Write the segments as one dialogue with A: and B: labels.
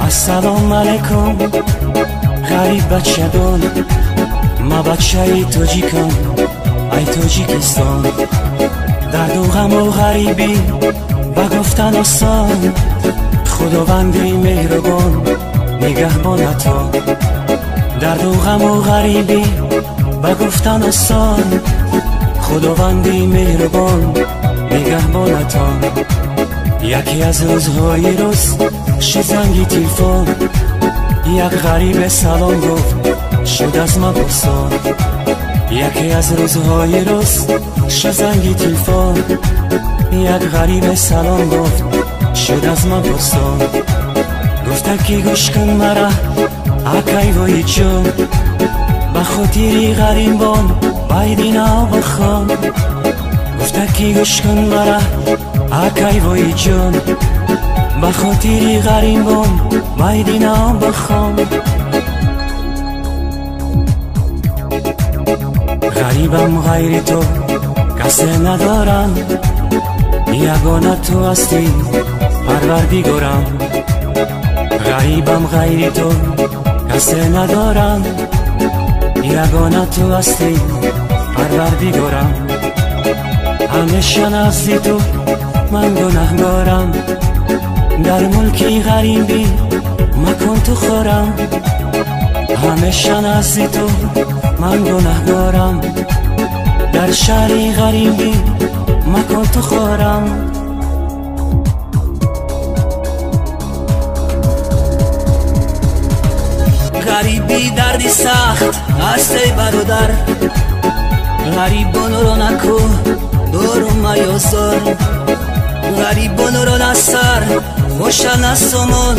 A: السلام علیکم غریب بچگان، ما بچه ای تاجیکم ای تاجیکستان. درد و غم و غریبی با گفتن آسان، خداوندی مهربان نگهبانتا. درد و غم و غریبی با گفتن آسان، خداوندی مهربان نگهبانتا. یکی از روزهای روز شد زنگ تلفن، یک غریب سلام گفت شد از من پرسان. یکی از روزهای روز شد زنگ تلفن، یک غریب سلام گفت شد از من پرسان. گفته که گوش کن مرا اکای وای جان، به خاطری غریبان بایدینا بخوان. گفته که گوش کن مرا اکای وای جان، به خاطری غریبان بایدینا بخوان. غریبم غیر تو کسی ندارم، یگانه تو هستی پروردگارم. غریبم غیر تو کسی ندارم، یگانه تو هستی پروردگارم. همیشه نزد تو من گناهگارم، در ملکی غریبی مکن تو خورم. همیشه نزد تو من گناهگارم، در شهری غریبی مکن تو خورم. غریبی دردی سخت است ای برادر، غریبان را نکو دور میازار. غریبان را نسر باشن از سامان،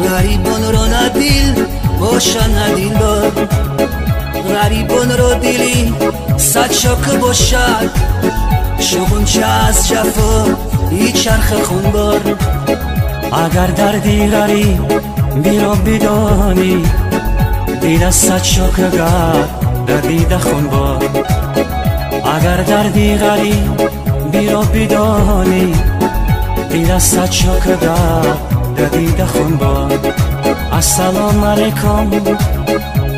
A: غریبان را ندیل باشن ندیل دار. غریبان را دیلی صد شاک باشد، شغنچه از جفا ای چرخ خونبار. اگر دردی غریب بیرا بدانی، دیده صد شاک گرد در دیده خونبار. اگر دردی غریب بیرا بدانی، دیده صد شاک گرد در دیده خونبار. السلام علیکم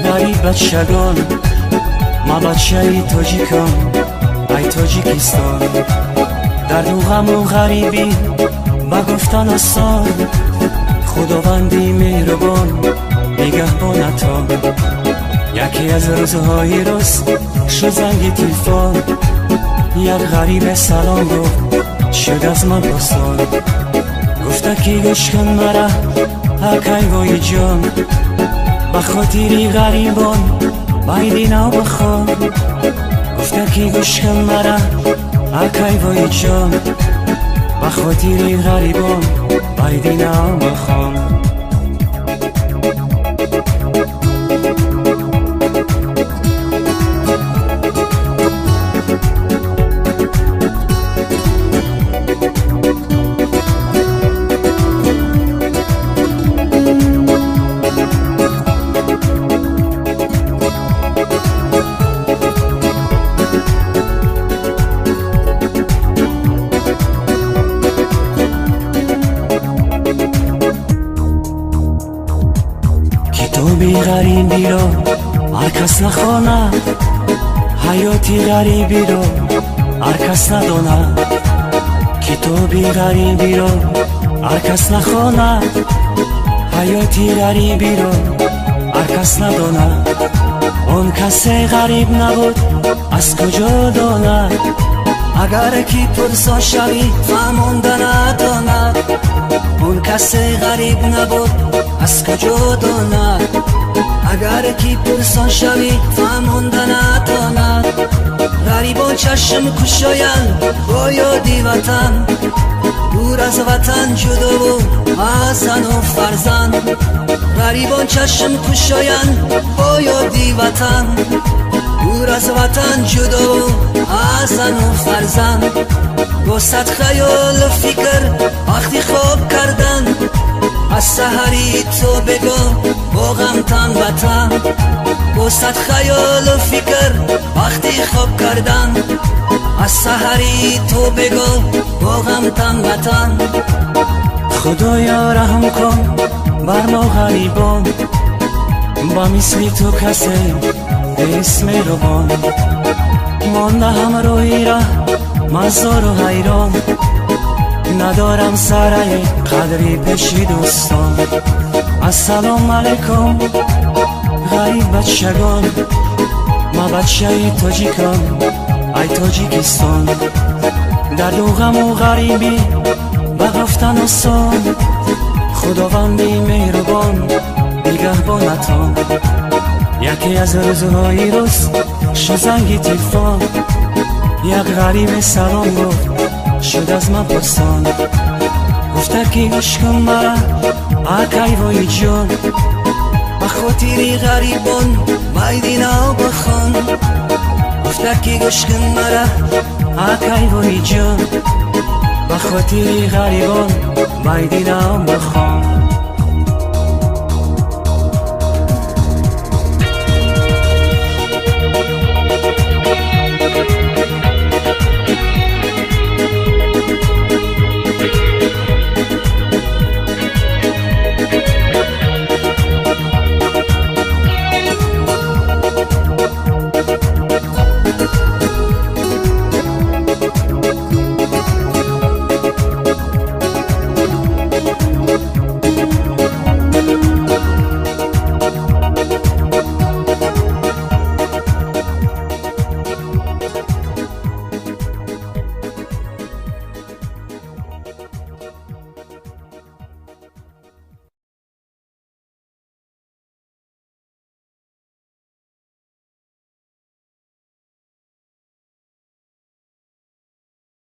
A: غریب بچگان، ما بچه ای تاجیکم ای تاجیکستان. درد و غم و غریبی با گفتن آسان، خداوندی مهربان نگهبانتا. یکی از روزهای روز شد زنگ تلفن، یک غریب سلام گفت شد از من پرسان. گفته که گوش کن مرا اکای وای جان، به خاطری غریبان بایدینا بخوان. گفته که گوش کن مرا اکای وای جان، به خاطری غریبان بایدینا بخوان. کتابی غریبی رو هر کس نخواند، حیاتی غریبی رو هر کس نداند. کتابی غریبی رو هر کس نخواند، حیاتی غریبی رو هر کس نداند. اون کسی غریب نبود از کجا داند، اگر کی پرسان شوی فهمانده نداند. اون کسی غریب نبود از کجا داند، اگر کی پرسان شوی فهمانده نداند. غریبان چشم کشایند با یادی وطن، دور از وطن جدا و از زن و فرزند. غریبان چشم کشایند با یادی وطن، دور از وطن جدا و از زن و فرزند. با صد خیال و فکر وقتی خواب کردن، از سحری تو بگو با غم تن به تن. با صد خیال و فکر وقتی خواب کردن، از سحری تو بگو با غم تن به تن. خدایا رحم کن بر ما غریبان، با مثل تو کسی به اسم روان مانده همراهی را مزار و حیران، ندارم سره قدری پیش دوستان. السلام علیکم غریب بچگان، ما بچه تاجیکان ای تاجیکستان، در دو غم و غریبی بگفتن آسان، خداوندی مهربان نگهبانتان. یکی از روزهای روز شد زنگ تلفن، یک غریب سلام گفت شد از من پرسان، گفته که گوش کن مرا اکی وای جان، بخاطر غریبان بایدینا بخوان. گفته که گوش کن مرا اکی وای جان، بخاطر غریبان بایدینا بخوان.